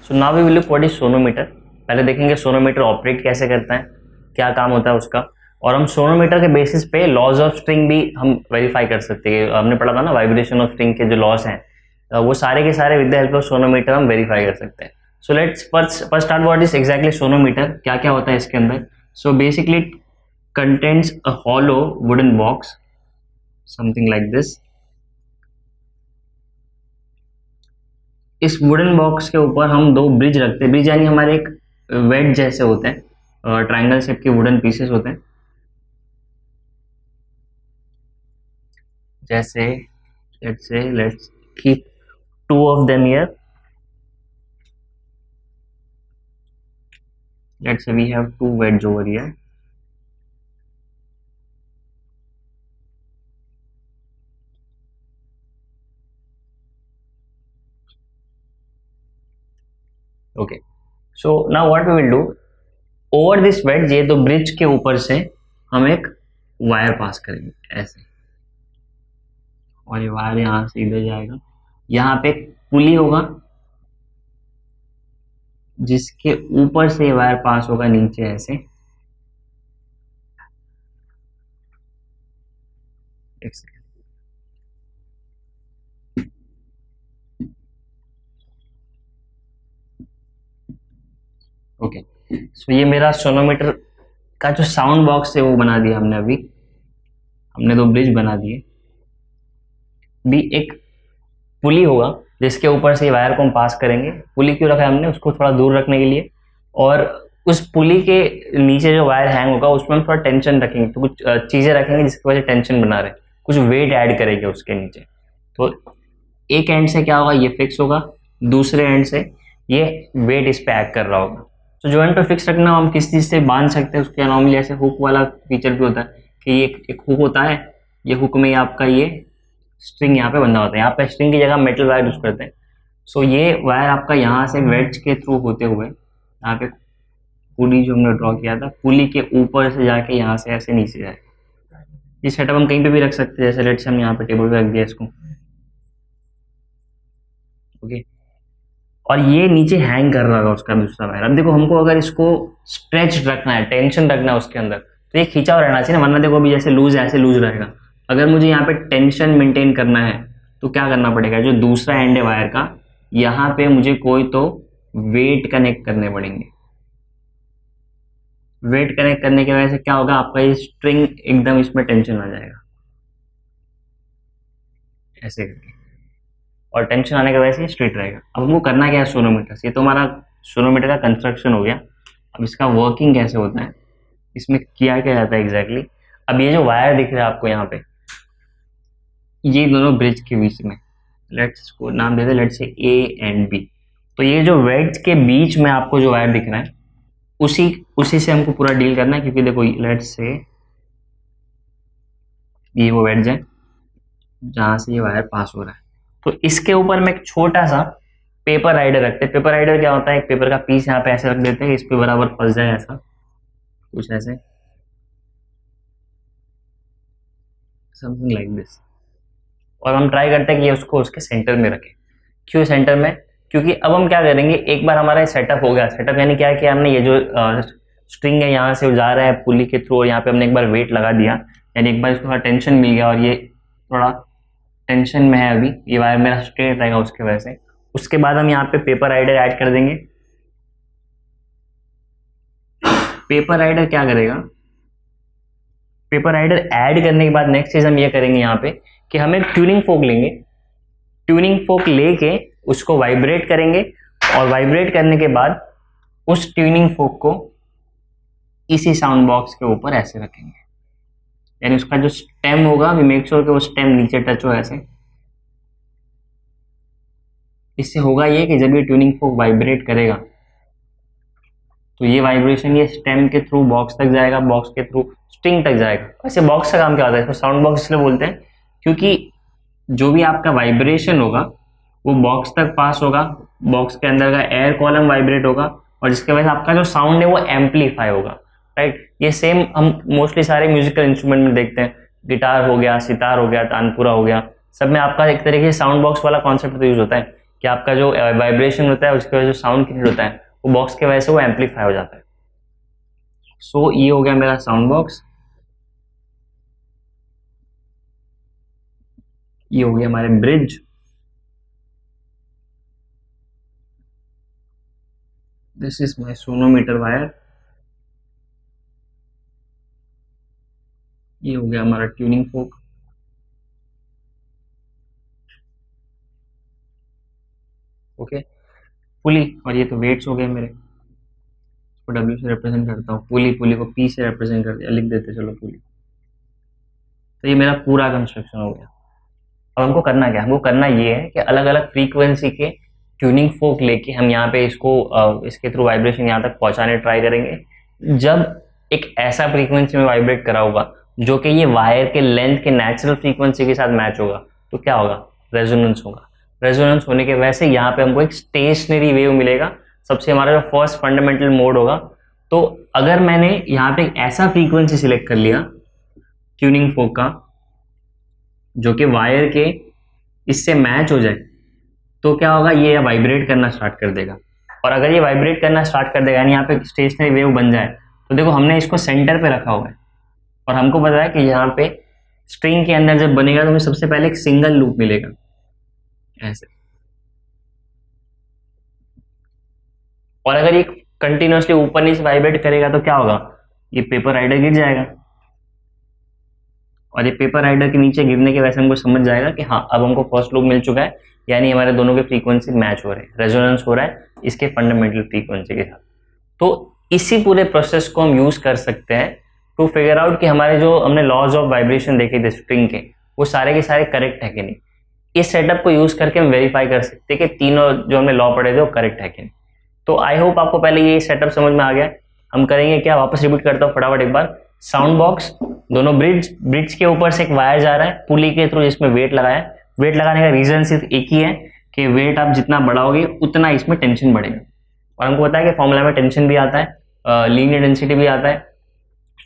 So now we will look what is sonometer. पहले देखेंगे sonometer operate कैसे करता है, क्या काम होता है उसका, और हम सोनोमीटर के बेसिस पे लॉज ऑफ स्ट्रिंग भी हम वेरीफाई कर सकते हैं। हमने पढ़ा था ना वाइब्रेशन ऑफ स्ट्रिंग के जो लॉस हैं, वो सारे के सारे with the help of sonometer हम वेरीफाई कर सकते हैं। So let's first start what is exactly sonometer, क्या क्या होता है इसके अंदर। So basically it contains a hollow wooden box something like this. इस वुडन बॉक्स के ऊपर हम दो ब्रिज रखते हैं। ब्रिज यानी हमारे एक वेट जैसे होते हैं, ट्रायंगल शेप के वुडन पीसेस होते हैं। जैसे let's keep two of them here. Let's say we have two wedge over here. Okay, so now what we will do, over this wedge, ये तो ब्रिज के ऊपर से हम एक वायर पास करेंगे ऐसे, और ये वायर यहाँ से इधर जाएगा। यहाँ पे एक पुली होगा जिसके ऊपर से वायर पास होगा नीचे ऐसे। एक सेकेंड, ओके। सो ये मेरा सोनोमीटर का जो साउंड बॉक्स है वो बना दिया हमने। अभी हमने दो ब्रिज बना दिए। भी एक पुली होगा जिसके ऊपर से वायर को हम पास करेंगे। पुली क्यों रखा है हमने, उसको थोड़ा दूर रखने के लिए। और उस पुली के नीचे जो वायर हैंग होगा उसमें हम थोड़ा टेंशन रखेंगे, तो कुछ चीज़ें रखेंगे जिसकी वजह से टेंशन बना रहे, कुछ वेट ऐड करेंगे उसके नीचे। तो एक एंड से क्या होगा, ये फिक्स होगा, दूसरे एंड से ये वेट इस पे एक्ट कर रहा होगा। तो जो एंड पे फिक्स रखना हम किस चीज़ से बांध सकते हैं, उसके नॉर्मली ऐसे हुक वाला फीचर भी होता है कि ये एक हुक होता है। ये हुक में आपका ये स्ट्रिंग यहाँ पे बंधा होता है। यहाँ पे स्ट्रिंग की जगह मेटल वायर यूज करते हैं। सो ये वायर आपका यहाँ से वेड्ज के थ्रू होते हुए यहाँ पे पुली जो हमने ड्रॉ किया था, पुली के ऊपर से जाके यहाँ से ऐसे नीचे जाए। ये सेटअप हम कहीं पे भी रख सकते हैं, जैसे लेट्स हम यहाँ पे टेबल पे रख दिया इसको, ओके। और ये नीचे हैंग कर रहा होगा उसका दूसरा वायर। अब देखो हमको अगर इसको स्ट्रेच रखना है, टेंशन रखना है उसके अंदर, तो ये खींचा हुआ रहना चाहिए ना, वरना देखो अभी जैसे लूज है ऐसे लूज रहेगा। अगर मुझे यहाँ पे टेंशन मेंटेन करना है तो क्या करना पड़ेगा, जो दूसरा एंड है वायर का, यहाँ पे मुझे कोई तो वेट कनेक्ट करने पड़ेंगे। वेट कनेक्ट करने की वजह से क्या होगा, आपका ये स्ट्रिंग एकदम इसमें टेंशन आ जाएगा ऐसे करके, और टेंशन आने की वजह से स्ट्रेट रहेगा। अब हमको करना क्या है सोनोमीटर से, ये तो हमारा सोनोमीटर का कंस्ट्रक्शन हो गया। अब इसका वर्किंग कैसे होता है, इसमें किया क्या जाता है एग्जैक्टली। अब ये जो वायर दिख रहा है आपको यहाँ पे, ये दोनों ब्रिज के बीच में, लेट्स को नाम दे दे let's say A and B. तो ये जो वेड्स के बीच में आपको जो वायर दिख रहा है, उसी से हमको पूरा डील करना है। क्योंकि देखो लेट्स से ये वो वेड्स है जहां से ये वायर पास हो रहा है, तो इसके ऊपर में एक छोटा सा पेपर राइडर रखते हैं। पेपर राइडर क्या होता है, एक पेपर का पीस यहाँ पे ऐसे रख देते हैं, इस पे बराबर फंस जाए, ऐसा कुछ ऐसे, समथिंग लाइक दिस। और हम ट्राई करते हैं कि ये उसको उसके सेंटर में रखें। क्यों सेंटर में, क्योंकि अब हम क्या करेंगे, एक बार हमारा सेटअप हो गया। सेटअप यानी क्या है कि हमने ये जो स्ट्रिंग है यहाँ से जा रहा है पुली के थ्रू, और यहाँ पे हमने एक बार वेट लगा दिया, यानी एक बार इसको थोड़ा टेंशन मिल गया, और ये थोड़ा टेंशन में है अभी, ये वायर मेरा स्ट्रेट रहेगा उसके वजह से। उसके बाद हम यहाँ पे पेपर राइडर ऐड कर देंगे। पेपर राइडर क्या करेगा, पेपर राइडर ऐड करने के बाद नेक्स्ट चीज हम ये करेंगे यहाँ पे कि हम एक ट्यूनिंग फोक लेंगे। ट्यूनिंग फोक लेके उसको वाइब्रेट करेंगे, और वाइब्रेट करने के बाद उस ट्यूनिंग फोक को इसी साउंड बॉक्स के ऊपर ऐसे रखेंगे, यानी उसका जो स्टेम होगा वी मेक श्योर कि वो स्टेम नीचे टच हो ऐसे। इससे होगा ये कि जब ये ट्यूनिंग फोक वाइब्रेट करेगा तो ये वाइब्रेशन ये स्टेम के थ्रू बॉक्स तक जाएगा, बॉक्स के थ्रू स्ट्रिंग तक जाएगा। वैसे बॉक्स का काम क्या होता है, इसको साउंड बॉक्स इसलिए बोलते हैं क्योंकि जो भी आपका वाइब्रेशन होगा वो बॉक्स तक पास होगा, बॉक्स के अंदर का एयर कॉलम वाइब्रेट होगा, और जिसके वजह से आपका जो साउंड है वो एम्पलीफाई होगा, राइट। ये सेम हम मोस्टली सारे म्यूजिकल इंस्ट्रूमेंट में देखते हैं, गिटार हो गया, सितार हो गया, तानपुरा हो गया, सब में आपका एक तरीके से साउंड बॉक्स वाला कॉन्सेप्ट तो यूज होता है कि आपका जो वाइब्रेशन होता है उसकी वजह से साउंड क्रिएट होता है वो बॉक्स के वजह से वो एम्पलीफाई हो जाता है। सो ये हो गया मेरा साउंड बॉक्स, ये हो गया हमारे bridge, this is my sonometer wire, ये हो गया हमारा ट्यूनिंग फोक, ओके पुली, और ये तो वेट्स हो गए मेरे, इसको डब्ल्यू से रिप्रेजेंट करता हूँ, पुली, पुली को पी से रिप्रेजेंट कर दिया, लिख देते चलो पुली। तो ये मेरा पूरा कंस्ट्रक्शन हो गया। अब हमको करना क्या, हमको करना ये है कि अलग अलग फ्रीक्वेंसी के ट्यूनिंग फोक लेके हम यहाँ पे इसको इसके थ्रू वाइब्रेशन यहाँ तक पहुँचाने ट्राई करेंगे। जब एक ऐसा फ्रीक्वेंसी में वाइब्रेट करा होगा जो कि ये वायर के लेंथ के नेचुरल फ्रीक्वेंसी के साथ मैच होगा, तो क्या होगा, रेजोनेंस होगा। रेजोनेंस होने के वजह से यहाँ पे हमको एक स्टेशनरी वेव मिलेगा, सबसे हमारा जो फर्स्ट फंडामेंटल मोड होगा। तो अगर मैंने यहाँ पे एक ऐसा फ्रीक्वेंसी सिलेक्ट कर लिया ट्यूनिंग फोक का जो कि वायर के इससे मैच हो जाए, तो क्या होगा, ये वाइब्रेट करना स्टार्ट कर देगा। और अगर ये वाइब्रेट करना स्टार्ट कर देगा यानी यहाँ पे स्टेशनरी वेव बन जाए, तो देखो हमने इसको सेंटर पे रखा हुआ है और हमको पता है कि यहाँ पे स्ट्रिंग के अंदर जब बनेगा तो हमें सबसे पहले एक सिंगल लूप मिलेगा ऐसे, और अगर ये कंटिन्यूसली ऊपर नीचे वाइब्रेट करेगा तो क्या होगा, ये पेपर राइडर गिर जाएगा, और ये पेपर राइडर के नीचे गिरने के वजह से हमको समझ जाएगा कि हाँ अब हमको फर्स्ट लूप मिल चुका है, यानी हमारे दोनों के फ्रीक्वेंसी मैच हो रहे हैं, रेजोनेंस हो रहा है इसके फंडामेंटल फ्रीक्वेंसी के साथ। तो इसी पूरे प्रोसेस को हम यूज कर सकते हैं टू फिगर आउट कि हमारे जो हमने लॉज ऑफ वाइब्रेशन देखे थे स्ट्रिंग के, वो सारे के सारे करेक्ट है कि नहीं। इस सेटअप को यूज करके हम वेरीफाई कर सकते हैं कि तीनों जो हमने लॉ पढ़े थे वो करेक्ट है कि नहीं। तो आई होप आपको पहले ये सेटअप समझ में आ गया। हम करेंगे क्या, वापस रिपीट करता हूँ फटाफट एक बार। साउंड बॉक्स, दोनों ब्रिज के ऊपर से एक वायर जा रहा है पुली के थ्रू जिसमें वेट लगाया है। वेट लगाने का रीजन सिर्फ एक ही है कि वेट आप जितना बढ़ाओगे उतना इसमें टेंशन बढ़ेगा, और हमको पता है कि फॉर्मूला में टेंशन भी आता है, लीनियर डेंसिटी भी आता है,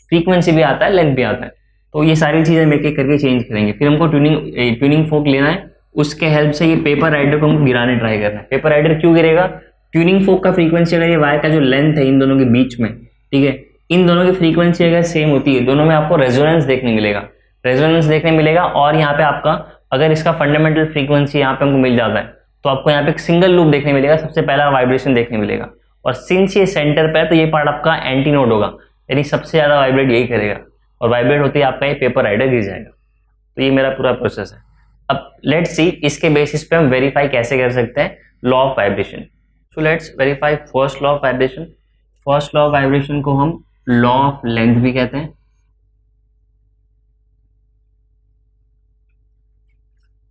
फ्रीक्वेंसी भी आता है, लेंथ भी आता है। तो ये सारी चीजें हम एक एक करके चेंज करेंगे। फिर हमको ट्यूनिंग फोक लेना है, उसके हेल्प से ये पेपर राइडर को हमको गिराने ट्राई करना है। पेपर राइडर क्यों गिरेगा, ट्यूनिंग फोक का फ्रीक्वेंसी अगर ये वायर का जो लेंथ है इन दोनों के बीच में, ठीक है, इन दोनों की फ्रीक्वेंसी अगर सेम होती है, दोनों में आपको रेजोनेंस देखने मिलेगा, रेजोनेंस देखने मिलेगा। और यहाँ पे आपका अगर इसका फंडामेंटल फ्रीक्वेंसी यहाँ पे हमको मिल जाता है तो आपको यहाँ पे एक सिंगल लूप देखने मिलेगा, सबसे पहला वाइब्रेशन देखने मिलेगा। और सिंस ये सेंटर पे है तो ये पार्ट आपका एंटी नोड होगा, यानी सबसे ज्यादा वाइब्रेट यही करेगा, और वाइब्रेट होते ही आपका ये पेपर राइडर गिर जाएगा। तो ये मेरा पूरा प्रोसेस है। अब लेट्स सी इसके बेसिस पे हम वेरीफाई कैसे कर सकते हैं law of vibration. So let's verify first law of vibration. First law of vibration को हम लॉ ऑफ लेंथ भी कहते हैं।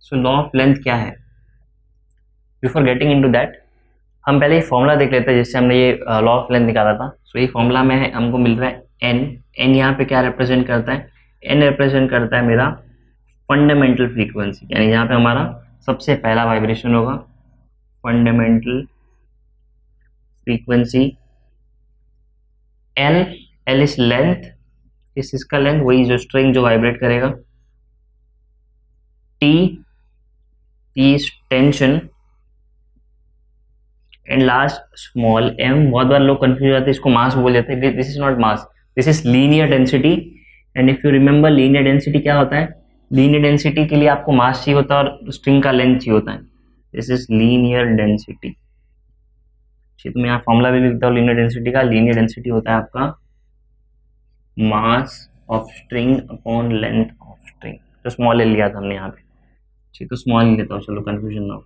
सो लॉ ऑफ लेंथ क्या है, बिफोर गेटिंग इनटू दैट हम पहले ये फॉर्मूला देख लेते हैं जिससे हमने ये लॉ ऑफ लेंथ निकाला था। सो ये फॉर्मूला में है, हमको मिल रहा है एन। एन यहाँ पे क्या रिप्रेजेंट करता है, एन रिप्रेजेंट करता है मेरा फंडामेंटल फ्रीक्वेंसी, यानी यहाँ पे हमारा सबसे पहला वाइब्रेशन होगा fundamental frequency. L, L is length, इस इसका लेंथ वही जो स्ट्रिंग जो वाइब्रेट करेगा। T, T is tension, and last small M. बहुत बार लोग कंफ्यूज हो जाते हैं, इसको मास बोल जाते हैं, this is not mass, this is linear density. And if you remember linear density क्या होता है, लीनियर डेंसिटी के लिए आपको मास चाहिए होता है और स्ट्रिंग का लेंथ चाहिए होता है, दिस इज लीनियर डेंसिटी। तो मैं यहाँ फॉर्मूला भी लिखता हूँ लीनियर डेंसिटी का। लीनियर डेंसिटी होता है आपका mass of string upon length of string. तो स्मॉल ले लिया था हमने यहाँ पे, ठीक, तो स्मॉल ले लेता हूँ, चलो कंफ्यूजन ना हो,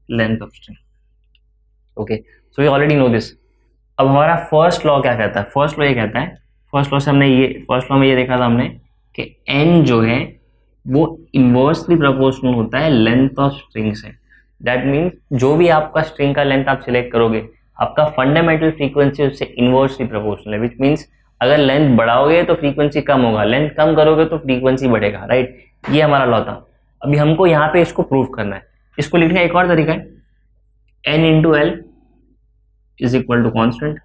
length of string. Okay, so we already know this. अब हमारा फर्स्ट लॉ क्या कहता है, फर्स्ट लॉ ये कहता है, फर्स्ट लॉ से हमने ये, फर्स्ट लॉ में ये देखा था हमने कि एन जो है वो इन्वर्सली प्रोपोर्शनल होता है लेंथ ऑफ स्ट्रिंग से। दैट मीन्स जो भी आपका स्ट्रिंग का लेंथ आप सिलेक्ट करोगे, आपका फंडामेंटल फ्रीक्वेंसी उससे इन्वर्सली प्रोपोर्शनल है, विच मीन्स अगर लेंथ बढ़ाओगे तो फ्रीक्वेंसी कम होगा, लेंथ कम करोगे तो फ्रीक्वेंसी बढ़ेगा, राइट। ये हमारा लॉ था। अभी हमको यहाँ पे इसको प्रूव करना है। इसको लिखने का एक और तरीका है, N into L is equal to constant.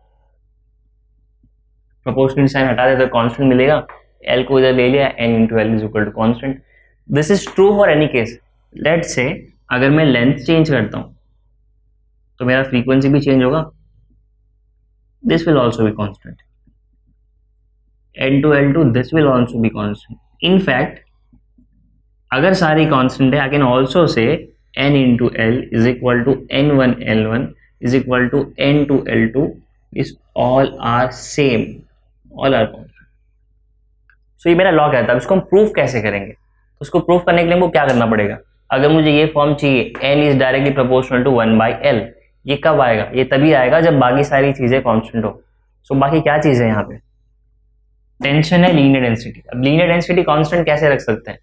Proportional sign हटा दे तो कॉन्स्टेंट मिलेगा, एल को इधर ले लिया, N into L is equal to constant. This is true for any case. Let's say अगर मैं लेंथ चेंज करता हूँ, तो मेरा फ्रीक्वेंसी भी चेंज होगा, this will also be constant, N2 L2 this will also be constant. In fact अगर सारी कॉन्स्टेंट है, I can also say N into L is equal to N1 L1 is equal to N2 L2, is all are same, all are constant. So ये मेरा law कहता है। इसको हम proof कैसे करेंगे? तो उसको प्रूफ करने के लिए हमको क्या करना पड़ेगा? अगर मुझे ये फॉर्म चाहिए n is directly proportional to 1/l, ये कब आएगा? ये तभी आएगा जब बाकी सारी चीजें कांस्टेंट हो। सो बाकी क्या चीज है यहाँ पे? टेंशन है, लीनियर डेंसिटी। अब लीनियर डेंसिटी कांस्टेंट कैसे रख सकते हैं?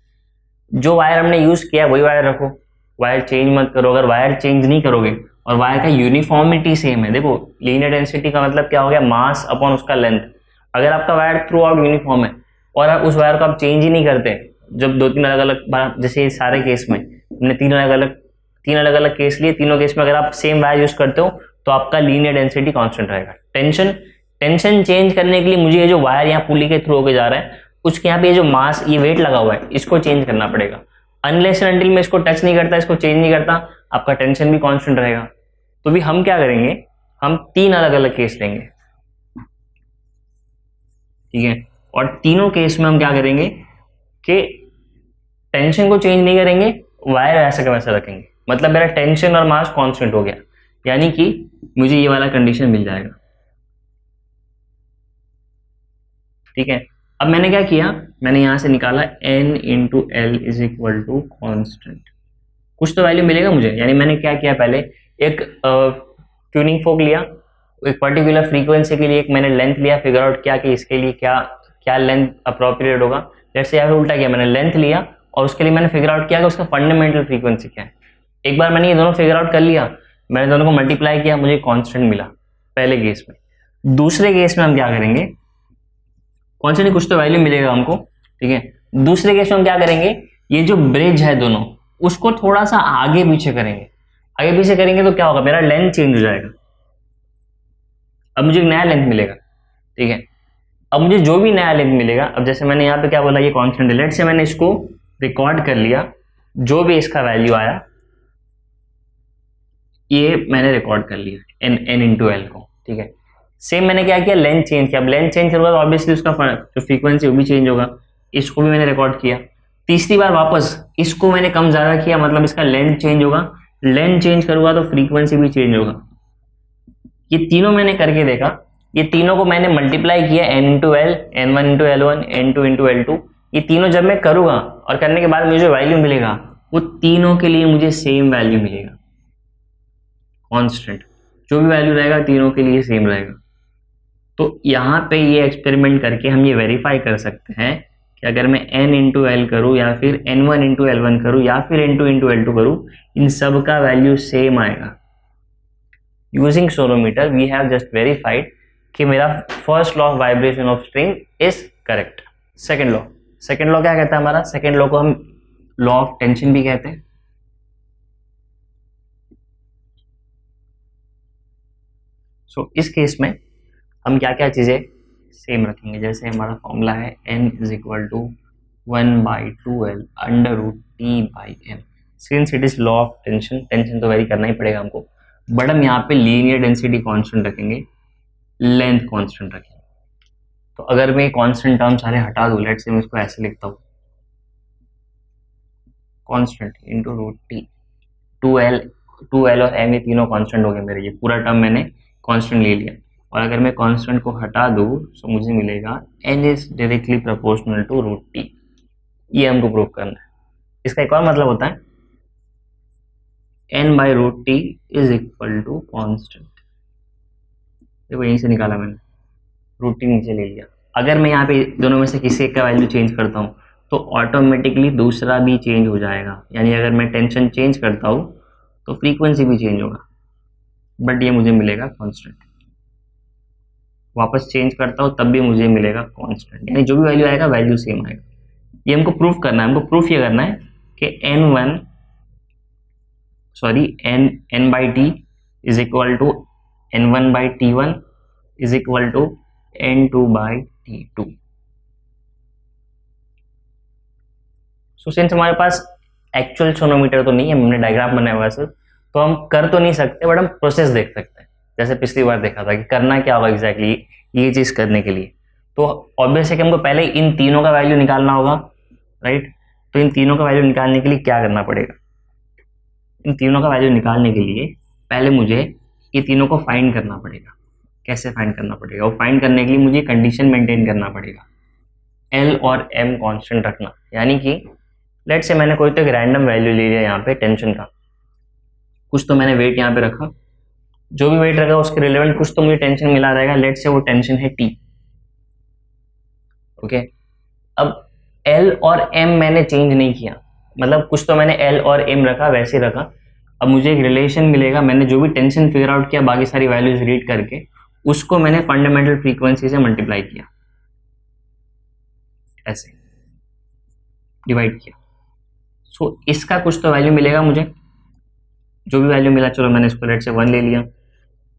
जो वायर हमने यूज किया वही वायर रखो, वायर चेंज मत करो। अगर वायर चेंज नहीं करोगे और वायर का यूनिफॉर्मिटी सेम है, देखो लीनियर डेंसिटी का मतलब क्या हो गया? मास अपॉन उसका लेंथ। अगर आपका वायर थ्रू आउट यूनिफॉर्म है और आप उस वायर को आप चेंज ही नहीं करते, जब 2-3 अलग अलग बार, जैसे सारे केस में हमने 3 अलग अलग केस लिए, तीनों केस में अगर आप सेम वायर यूज करते हो तो आपका लीनियर डेंसिटी कांस्टेंट रहेगा। टेंशन चेंज करने के लिए मुझे ये जो वायर यहाँ पुली के थ्रू होके जा रहा है, उसके यहाँ पे ये जो मास, ये वेट लगा हुआ है, इसको चेंज करना पड़ेगा। अनलेस एंड अनटिल मैं इसको टच नहीं करता, इसको चेंज नहीं करता, आपका टेंशन भी कांस्टेंट रहेगा। तो भी हम क्या करेंगे? हम 3 अलग अलग केस लेंगे, ठीक है, और तीनों केस में हम क्या करेंगे कि टेंशन को चेंज नहीं करेंगे, वायर ऐसा का वैसा रखेंगे। मतलब मेरा टेंशन और मास कांस्टेंट हो गया, यानी कि मुझे ये वाला कंडीशन मिल जाएगा, ठीक है। अब मैंने क्या किया? मैंने यहां से निकाला n into L is equal to constant. कुछ तो वैल्यू मिलेगा मुझे, यानी मैंने क्या किया? पहले एक ट्यूनिंग फोक लिया, एक पर्टिकुलर फ्रीक्वेंसी के लिए एक मैंने लेंथ लिया, फिगर आउट किया कि इसके लिए क्या क्या लेंथ अप्रोप्रिएट होगा। जैसे यहाँ पे उल्टा किया, मैंने लेंथ लिया और उसके लिए मैंने फिगर आउट किया कि उसका फंडामेंटल फ्रीक्वेंसी क्या है। एक बार मैंने ये दोनों फिगर आउट कर लिया, मैंने दोनों को मल्टीप्लाई किया, मुझे कांस्टेंट मिला पहले केस में। दूसरे केस में हम क्या करेंगे? कांस्टेंट कुछ तो वैल्यू मिलेगा हमको, ठीक है। दूसरे केस में हम क्या करेंगे? ये जो ब्रिज है दोनों, उसको थोड़ा सा आगे पीछे करेंगे। आगे पीछे करेंगे तो क्या होगा? मेरा लेंथ चेंज हो जाएगा। अब मुझे एक नया लेंथ मिलेगा, ठीक है। अब मुझे जो भी नया लेंथ मिलेगा, अब जैसे मैंने यहाँ पे क्या बोला, ये कांस्टेंट है, लेट से मैंने इसको रिकॉर्ड कर लिया, जो भी इसका वैल्यू आया ये मैंने रिकॉर्ड कर लिया n इंटू एल को, ठीक है। सेम मैंने क्या किया? लेंथ चेंज किया। अब लेंथ चेंज करूंगा तो ऑब्वियसली उसका जो फ्रीक्वेंसी वो भी चेंज होगा, इसको भी मैंने रिकॉर्ड किया। तीसरी बार वापस इसको मैंने कम ज्यादा किया, मतलब इसका लेंथ चेंज होगा। लेंथ चेंज करूंगा तो फ्रीक्वेंसी भी चेंज होगा। ये तीनों मैंने करके देखा, ये तीनों को मैंने मल्टीप्लाई किया, n into L, N1 into L1, N2 into L2। ये तीनों जब मैं करूंगा और करने के बाद मुझे जो वैल्यू मिलेगा वो तीनों के लिए मुझे सेम वैल्यू मिलेगा, कांस्टेंट। जो भी वैल्यू रहेगा तीनों के लिए सेम रहेगा। तो यहाँ पे ये एक्सपेरिमेंट करके हम ये वेरीफाई कर सकते हैं कि अगर मैं n इंटू एल करूँ या फिर N1 इंटू L1 करूँ या फिर N2 इंटू L2 करूँ, इन सब का वैल्यू सेम आएगा। Using sonometer we have just verified कि मेरा first law of vibration of string is correct. Second law क्या कहता है हमारा? सेकेंड लॉ को हम लॉ ऑफ टेंशन भी कहते हैं। सो इस केस में हम क्या क्या चीजें सेम रखेंगे? जैसे हमारा फॉर्मूला है n is equal to 1/2l under root t/m। Since it is law of tension तो वेरी करना ही पड़ेगा हमको, बट हम यहाँ पे लीनियर डेंसिटी कांस्टेंट रखेंगे, लेंथ कांस्टेंट रखेंगे। तो अगर मैं कांस्टेंट टर्म सारे हटा दूं, लेट्स से मैं इसको ऐसे लिखता हूँ, constant into root T, 2l और m, ये तीनों कांस्टेंट हो गए मेरे। ये पूरा टर्म मैंने कांस्टेंट ले लिया, और अगर मैं कांस्टेंट को हटा दूं तो मुझे मिलेगा n is directly proportional to root T. ये हमको प्रूव करना है। इसका एक और मतलब होता है n by root T is equal to constant. देखो यहीं से निकाला मैंने, रूट टी नीचे ले लिया। अगर मैं यहाँ पे दोनों में से किसी एक का वैल्यू चेंज करता हूँ तो ऑटोमेटिकली दूसरा भी चेंज हो जाएगा। यानी अगर मैं टेंशन चेंज करता हूँ तो फ्रीक्वेंसी भी चेंज होगा, बट ये मुझे मिलेगा कांस्टेंट। वापस चेंज करता हूँ तब भी मुझे मिलेगा कांस्टेंट, यानी जो भी वैल्यू आएगा वैल्यू सेम आएगा। ये हमको प्रूफ करना है। हमको प्रूफ ये करना है कि n by T is equal to n1 by t1 is equal to n2 by t2। So since हमारे पास एक्चुअल सोनोमीटर तो नहीं है, हमने डायग्राम बनाया हुआ है सिर्फ, तो हम कर तो नहीं सकते, बट हम प्रोसेस देख सकते हैं, जैसे पिछली बार देखा था कि करना क्या होगा एग्जैक्टली ये चीज़ करने के लिए। तो ऑब्वियस है कि हमको पहले इन तीनों का वैल्यू निकालना होगा, राइट। तो इन तीनों का वैल्यू निकालने के लिए क्या करना पड़ेगा, इन तीनों का वैल्यू निकालने के लिए पहले मुझे ये तीनों को फाइंड करना पड़ेगा। कैसे फाइंड करना पड़ेगा, वो फाइंड करने के लिए मुझे कंडीशन मेंटेन करना पड़ेगा, एल और एम कांस्टेंट रखना। यानी कि लेट से मैंने कोई तो एक रैंडम वैल्यू ले लिया यहाँ पे टेंशन का, कुछ तो मैंने वेट यहाँ पे रखा, जो भी वेट रखा उसके रिलेवेंट कुछ तो मुझे टेंशन मिला रहेगा, लेट से वो टेंशन है टी। ओके, अब एल और एम मैंने चेंज नहीं किया, मतलब कुछ तो मैंने एल और एम रखा वैसे ही रखा। अब मुझे एक रिलेशन मिलेगा, मैंने जो भी टेंशन फिगर आउट किया बाकी सारी वैल्यूज रीड करके उसको मैंने फंडामेंटल फ्रीक्वेंसी से मल्टीप्लाई किया, ऐसे डिवाइड किया। सो इसका कुछ तो वैल्यू मिलेगा मुझे, जो भी वैल्यू मिला चलो मैंने इसको लेट से 1 ले लिया।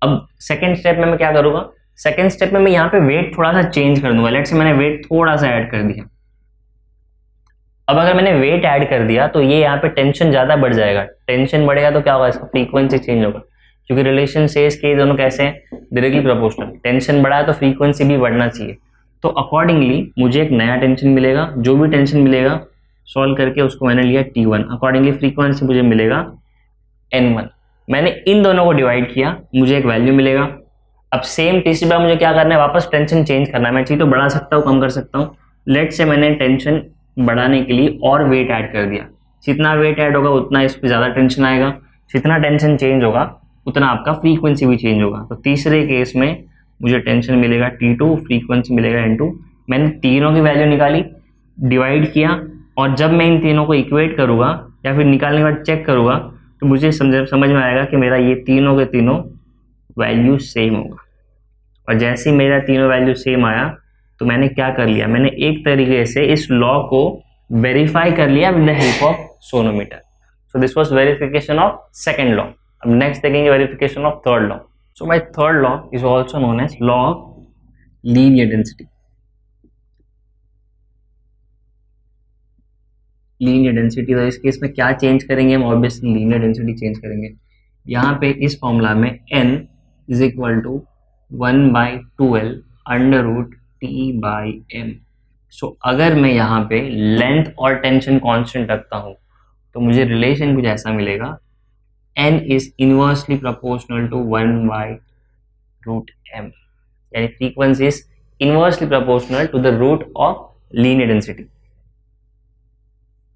अब सेकेंड स्टेप में मैं क्या करूंगा, सेकेंड स्टेप में मैं यहाँ पे वेट थोड़ा सा चेंज कर दूंगा, लेट से मैंने वेट थोड़ा सा ऐड कर दिया। अब अगर मैंने वेट ऐड कर दिया तो ये यहाँ पे टेंशन ज्यादा बढ़ जाएगा, टेंशन बढ़ेगा तो क्या होगा, इसका फ्रीक्वेंसी चेंज होगा, क्योंकि रिलेशन सेज के दोनों कैसे हैं, डायरेक्टली प्रोपोर्शनल। टेंशन बढ़ा है तो फ्रीक्वेंसी भी बढ़ना चाहिए, तो अकॉर्डिंगली मुझे एक नया टेंशन मिलेगा, जो भी टेंशन मिलेगा सॉल्व करके उसको मैंने लिया T1, अकॉर्डिंगली फ्रीक्वेंसी मुझे मिलेगा N1। मैंने इन दोनों को डिवाइड किया, मुझे एक वैल्यू मिलेगा। अब सेम तीसरी बार मुझे क्या करना है, वापस टेंशन चेंज करना है। मैं चीज तो बढ़ा सकता हूँ, कम कर सकता हूँ। लेट से मैंने टेंशन बढ़ाने के लिए और वेट ऐड कर दिया, जितना वेट ऐड होगा उतना इस पर ज्यादा टेंशन आएगा, जितना टेंशन चेंज होगा उतना आपका फ्रीक्वेंसी भी चेंज होगा। तो तीसरे केस में मुझे टेंशन मिलेगा T2, फ्रीक्वेंसी मिलेगा N2। मैंने तीनों की वैल्यू निकाली, डिवाइड किया, और जब मैं इन तीनों को इक्वेट करूंगा या फिर निकालने के बाद चेक करूंगा तो मुझे समझ में आएगा कि मेरा ये तीनों के तीनों वैल्यू सेम होगा। और जैसे ही मेरा तीनों वैल्यू सेम आया तो मैंने क्या कर लिया, मैंने एक तरीके से इस लॉ को वेरीफाई कर लिया with the help of sonometer. So this was verification of second law. अब नेक्स्ट देखेंगे verification of third law. So my third law is also known as law of linear density. Linear density, तो इस case में क्या change करेंगे हम, obviously linear density change करेंगे। यहाँ पे इस फॉर्मूला में n is equal to 1/2L under root T/m। So अगर मैं यहाँ पे लेंथ और टेंशन कांस्टेंट रखता हूँ तो मुझे रिलेशन कुछ ऐसा मिलेगा, n is inversely proportional to 1/√m, यानी frequency is inversely proportional to the root of linear density.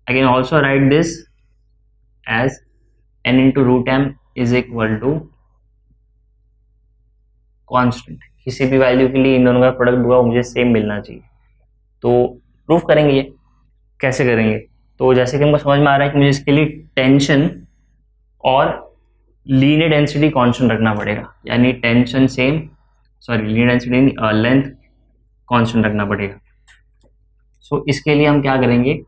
I can also write this as n into root m is equal to constant। किसी भी value के लिए इन दोनों का product हुआ मुझे same मिलना चाहिए। तो प्रूफ करेंगे, ये कैसे करेंगे, तो जैसे कि हमको समझ में आ रहा है कि मुझे इसके लिए टेंशन और लीनियर डेंसिटी कांस्टेंट रखना पड़ेगा, यानी tension same, sorry linear density length constant रखना पड़ेगा। सो इसके लिए हम क्या करेंगे,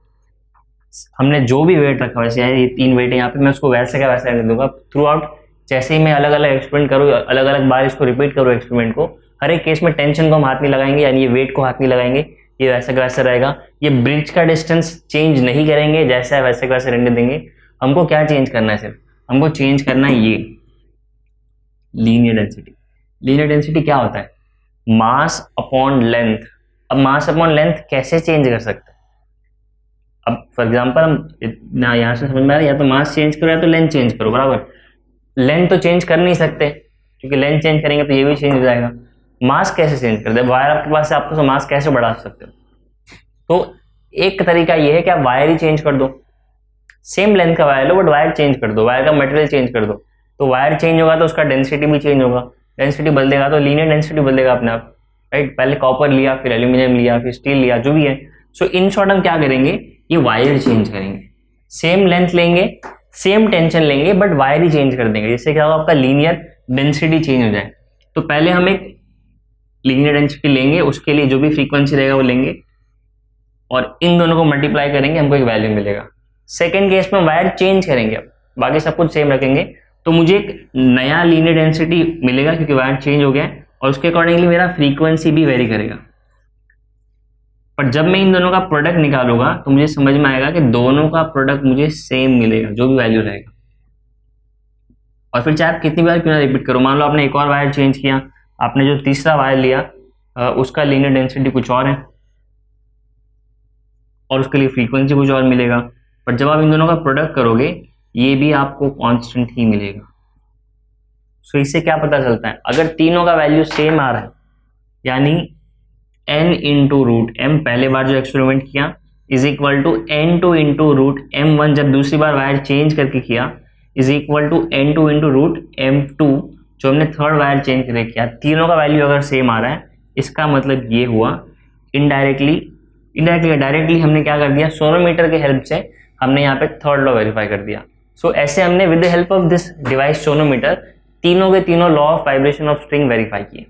हमने जो भी वेट रखा वैसे ये 3 वेट है यहाँ पे, मैं उसको वैसे का वैसा कर दूंगा थ्रू आउट। जैसे ही मैं अलग अलग एक्सपेरिमेंट करूँ, अलग अलग बार इसको रिपीट करूँ एक्सपेरिमेंट को, हर एक केस में टेंशन को हम हाथ नहीं लगाएंगे, यानी ये वेट को हाथ नहीं लगाएंगे, ये वैसा का वैसा रहेगा। ये ब्रिज का डिस्टेंस चेंज नहीं करेंगे, जैसा है वैसे का वैसे रहने देंगे। हमको क्या चेंज करना है, सिर्फ हमको चेंज करना है ये लीनियर डेंसिटी। लीनियर डेंसिटी क्या होता है, मास अपॉन लेंथ। अब मास अपॉन लेंथ कैसे चेंज कर सकते हैं, अब फॉर एग्जाम्पल हम यहाँ से समझ में आ रहा है, या तो मास चेंज करो या तो लेंथ चेंज करो, बराबर। लेंथ तो चेंज कर नहीं सकते क्योंकि लेंथ चेंज करेंगे तो ये भी चेंज हो जाएगा। मास कैसे चेंज कर दे, वायर आपके पास है, आपको तो मास कैसे बढ़ा सकते हो। तो एक तरीका ये है कि आप वायर ही चेंज कर दो, सेम लेंथ का wire low but wire change कर दो, वायर का मटेरियल चेंज कर दो। तो वायर चेंज होगा तो उसका डेंसिटी भी चेंज होगा, डेंसिटी बदलेगा तो लीनियर डेंसिटी बदलेगा अपने आप, राइट। पहले कॉपर लिया, फिर एल्यूमिनियम लिया, फिर स्टील लिया, जो भी है। सो इन शॉर्ट हम क्या करेंगे, ये वायर चेंज करेंगे, सेम लेंथ लेंगे, सेम टेंशन लेंगे, बट वायर ही चेंज कर देंगे, जिससे क्या होगा, आपका लीनियर डेंसिटी चेंज हो जाए। तो पहले हम एक लीनियर डेंसिटी लेंगे, उसके लिए जो भी फ्रीक्वेंसी रहेगा वो लेंगे और इन दोनों को मल्टीप्लाई करेंगे, हमको एक वैल्यू मिलेगा। सेकेंड केस में वायर चेंज करेंगे, अब बाकी सब कुछ सेम रखेंगे, तो मुझे एक नया लीनियर डेंसिटी मिलेगा क्योंकि वायर चेंज हो गया है, और उसके अकॉर्डिंगली मेरा फ्रीक्वेंसी भी वेरी करेगा। पर जब मैं इन दोनों का प्रोडक्ट निकालूंगा तो मुझे समझ में आएगा कि दोनों का प्रोडक्ट मुझे सेम मिलेगा, जो भी वैल्यू रहेगा। और फिर चाहे आप कितनी बार क्यों ना रिपीट करो, मान लो आपने एक और वायर चेंज किया, आपने जो तीसरा वायर लिया उसका लीनियर डेंसिटी कुछ और है और उसके लिए फ्रीक्वेंसी कुछ और मिलेगा, पर जब आप इन दोनों का प्रोडक्ट करोगे ये भी आपको कांस्टेंट ही मिलेगा। सो इससे क्या पता चलता है, अगर तीनों का वैल्यू सेम आ रहा है यानी n इंटू रूट एम पहले बार जो एक्सपेरिमेंट किया is equal to n2 into root m1 जब दूसरी बार वायर चेंज करके किया is equal to n2 into root m2 जो हमने थर्ड वायर चेंज करके किया, तीनों का वैल्यू अगर सेम आ रहा है इसका मतलब ये हुआ डायरेक्टली हमने क्या कर दिया, सोनोमीटर के हेल्प से हमने यहाँ पे थर्ड लॉ वेरीफाई कर दिया। सो ऐसे हमने with the help of this device sonometer तीनों के तीनों law of vibration of string verify किए।